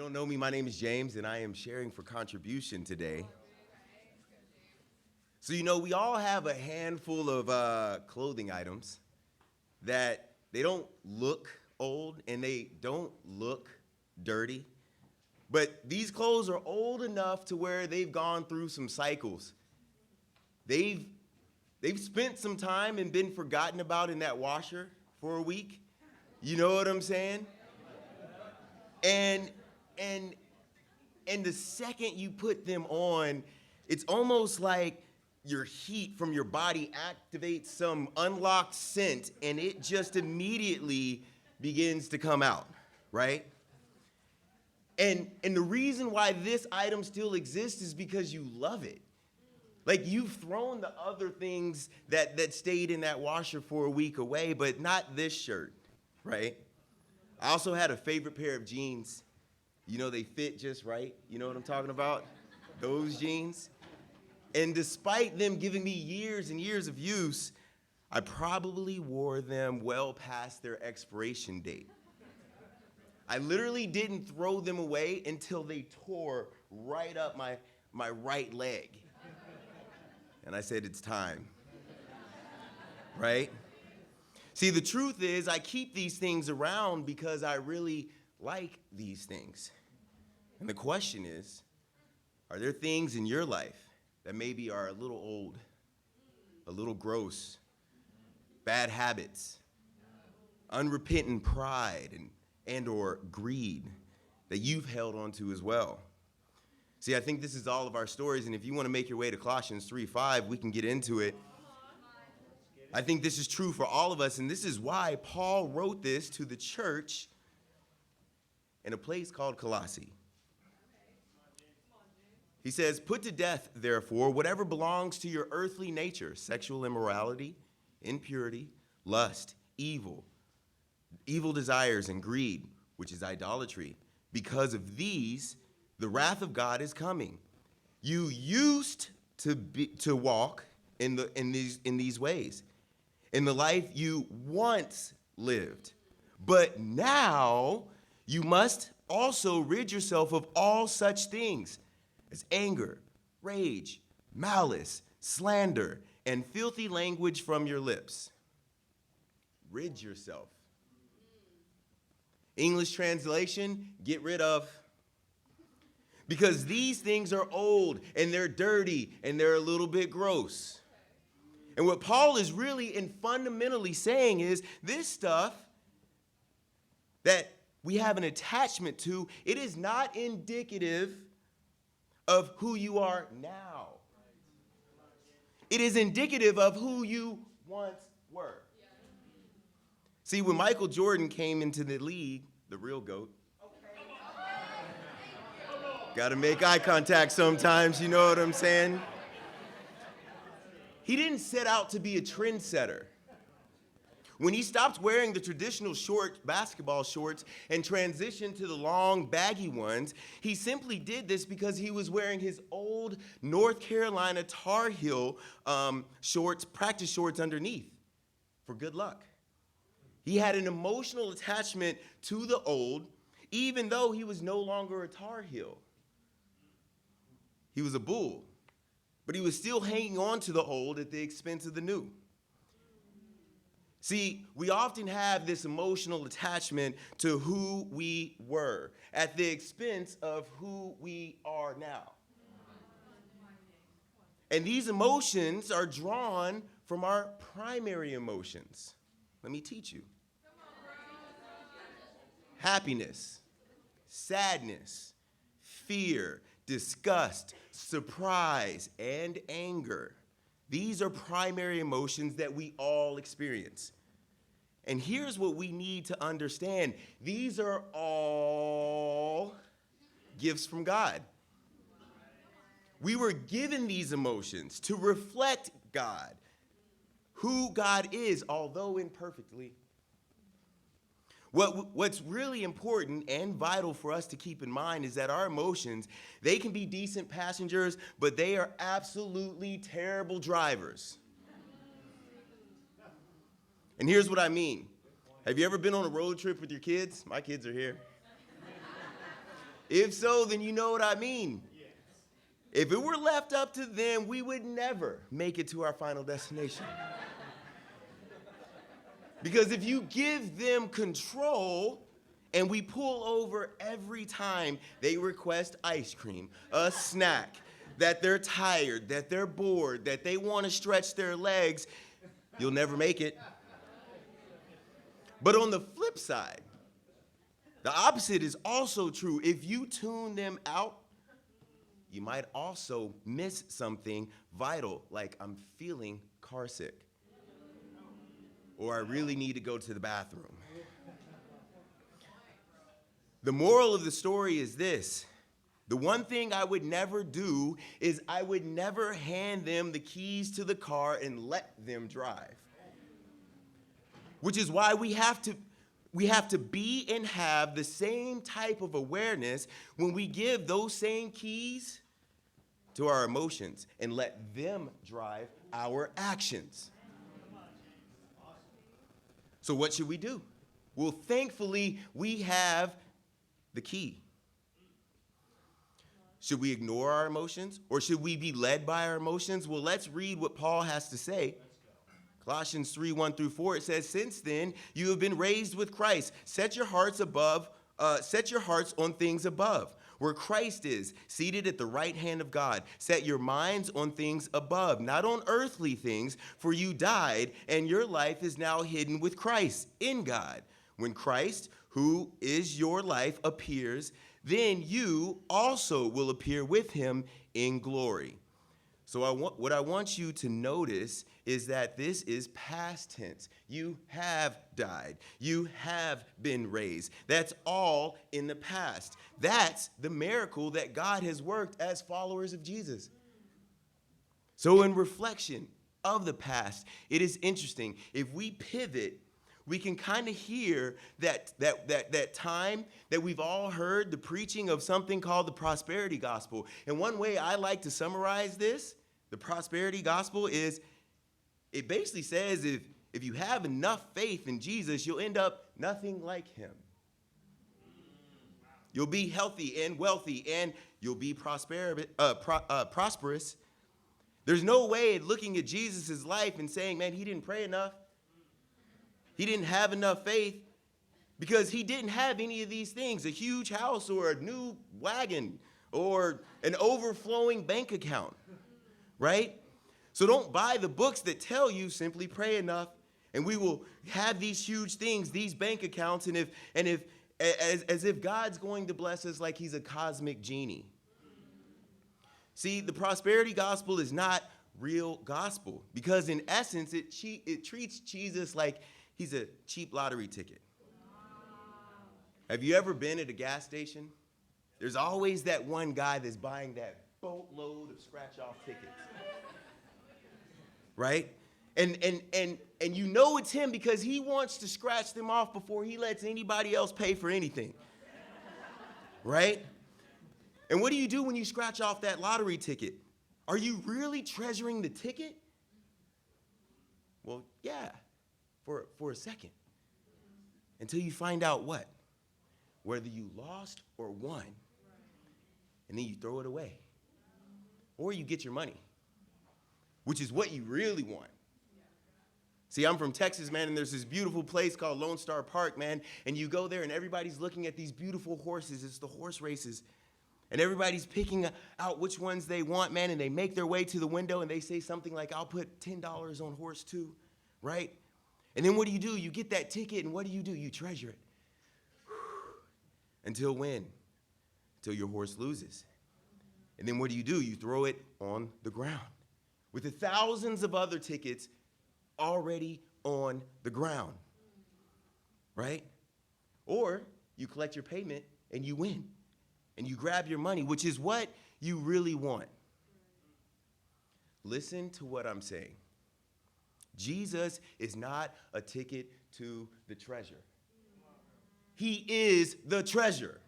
don't know me, my name is James, and I am sharing for contribution today. So, we all have a handful of clothing items that they don't look old and they don't look dirty. But these clothes are old enough to where they've gone through some cycles. They've spent some time and been forgotten about in that washer for a week. You know what I'm saying? And the second you put them on, it's almost like your heat from your body activates some unlocked scent, and it just immediately begins to come out, right? And the reason why this item still exists is because you love it. Like, you've thrown the other things that stayed in that washer for a week away, but not this shirt, right? I also had a favorite pair of jeans. They fit just right. You know what I'm talking about? Those jeans. And despite them giving me years and years of use, I probably wore them well past their expiration date. I literally didn't throw them away until they tore right up my right leg. And I said, it's time, right? See, the truth is I keep these things around because I really like these things. And the question is, are there things in your life that maybe are a little old, a little gross, bad habits, unrepentant pride, and or greed that you've held on to as well? See, I think this is all of our stories, and if you want to make your way to Colossians 3:5, we can get into it. I think this is true for all of us, and this is why Paul wrote this to the church in a place called Colossae. He says, "Put to death, therefore, whatever belongs to your earthly nature, sexual immorality, impurity, lust, evil desires, and greed, which is idolatry. Because of these, the wrath of God is coming. You used to walk in these ways, in the life you once lived. But now you must also rid yourself of all such things as anger, rage, malice, slander, and filthy language from your lips." Rid yourself. English translation, get rid of. Because these things are old, and they're dirty, and they're a little bit gross. And what Paul is really and fundamentally saying is this stuff that we have an attachment to, it is not indicative of who you are now. It is indicative of who you once were. See, when Michael Jordan came into the league, the real GOAT, got to make eye contact sometimes, you know what I'm saying? He didn't set out to be a trendsetter. When he stopped wearing the traditional short basketball shorts and transitioned to the long, baggy ones, he simply did this because he was wearing his old North Carolina Tar Heel shorts, practice shorts underneath for good luck. He had an emotional attachment to the old, even though he was no longer a Tar Heel. He was a Bull, but he was still hanging on to the old at the expense of the new. See, we often have this emotional attachment to who we were at the expense of who we are now. And these emotions are drawn from our primary emotions. Let me teach you. Happiness, sadness, fear, disgust, surprise, and anger. These are primary emotions that we all experience. And here's what we need to understand. These are all gifts from God. We were given these emotions to reflect God, who God is, although imperfectly. What's really important and vital for us to keep in mind is that our emotions, they can be decent passengers, but they are absolutely terrible drivers. And here's what I mean. Have you ever been on a road trip with your kids? My kids are here. If so, then you know what I mean. If it were left up to them, we would never make it to our final destination. Because if you give them control and we pull over every time they request ice cream, a snack, that they're tired, that they're bored, that they want to stretch their legs, you'll never make it. But on the flip side, the opposite is also true. If you tune them out, you might also miss something vital, like I'm feeling car sick, or I really need to go to the bathroom. The moral of the story is this. The one thing I would never do is I would never hand them the keys to the car and let them drive. Which is why we have to be and have the same type of awareness when we give those same keys to our emotions and let them drive our actions. So what should we do? Well, thankfully, we have the key. Should we ignore our emotions, or should we be led by our emotions? Well, let's read what Paul has to say. Colossians 3:1-4, it says, "Since then you have been raised with Christ. Set your hearts on things above, where Christ is, seated at the right hand of God. Set your minds on things above, not on earthly things, for you died, and your life is now hidden with Christ in God. When Christ, who is your life, appears, then you also will appear with him in glory." So what I want you to notice is that this is past tense. You have died. You have been raised. That's all in the past. That's the miracle that God has worked as followers of Jesus. So in reflection of the past, it is interesting. If we pivot, we can kind of hear that time that we've all heard the preaching of something called the prosperity gospel. And one way I like to summarize this, the prosperity gospel, is it basically says if you have enough faith in Jesus, you'll end up nothing like him. You'll be healthy and wealthy, and you'll be prosperous. There's no way looking at Jesus' life and saying, man, he didn't pray enough. He didn't have enough faith, because he didn't have any of these things, a huge house or a new wagon or an overflowing bank account, right? So don't buy the books that tell you simply pray enough and we will have these huge things, these bank accounts, as if God's going to bless us like he's a cosmic genie. See, the prosperity gospel is not real gospel, because in essence, it treats Jesus like he's a cheap lottery ticket. Have you ever been at a gas station? There's always that one guy that's buying that boatload of scratch-off tickets. Right? And you know it's him because he wants to scratch them off before he lets anybody else pay for anything. Right? And what do you do when you scratch off that lottery ticket? Are you really treasuring the ticket? Well, yeah, for a second. Until you find out what? Whether you lost or won. And then you throw it away. Or you get your money, which is what you really want. See, I'm from Texas, man, and there's this beautiful place called Lone Star Park, man, and you go there and everybody's looking at these beautiful horses. It's the horse races. And everybody's picking out which ones they want, man, and they make their way to the window and they say something like, I'll put $10 on horse 2, right? And then what do? You get that ticket, and what do? You treasure it. Until when? Until your horse loses. And then what do? You throw it on the ground with the thousands of other tickets already on the ground, right? Or you collect your payment and you win. And you grab your money, which is what you really want. Listen to what I'm saying. Jesus is not a ticket to the treasure. He is the treasure.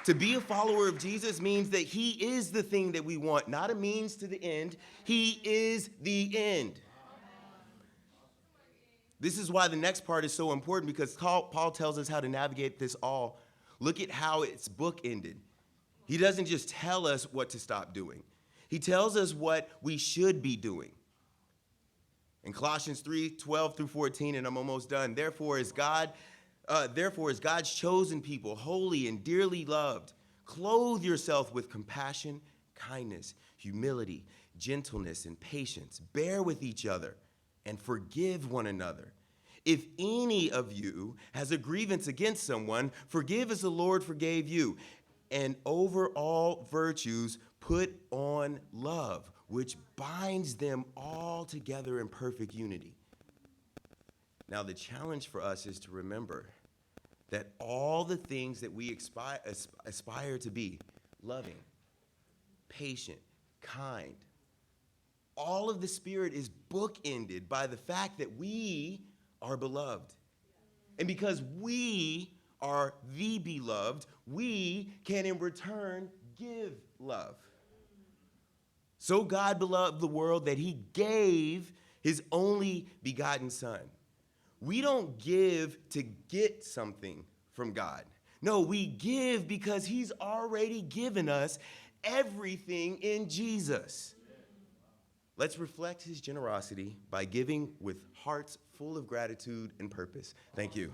To be a follower of Jesus means that he is the thing that we want, not a means to the end. He is the end. This is why the next part is so important, because Paul tells us how to navigate this all. Look at how it's bookended. He doesn't just tell us what to stop doing. He tells us what we should be doing. In Colossians 3:12 through 14, and I'm almost done. Therefore, as God's chosen people, holy and dearly loved, clothe yourself with compassion, kindness, humility, gentleness, and patience. Bear with each other and forgive one another. If any of you has a grievance against someone, forgive as the Lord forgave you. And over all virtues, put on love, which binds them all together in perfect unity. Now, the challenge for us is to remember that all the things that we aspire to be, loving, patient, kind, all of the Spirit is bookended by the fact that we are beloved. And because we are the beloved, we can in return give love. So God beloved the world that he gave his only begotten Son. We don't give to get something from God. No, we give because he's already given us everything in Jesus. Let's reflect his generosity by giving with hearts full of gratitude and purpose. Thank you.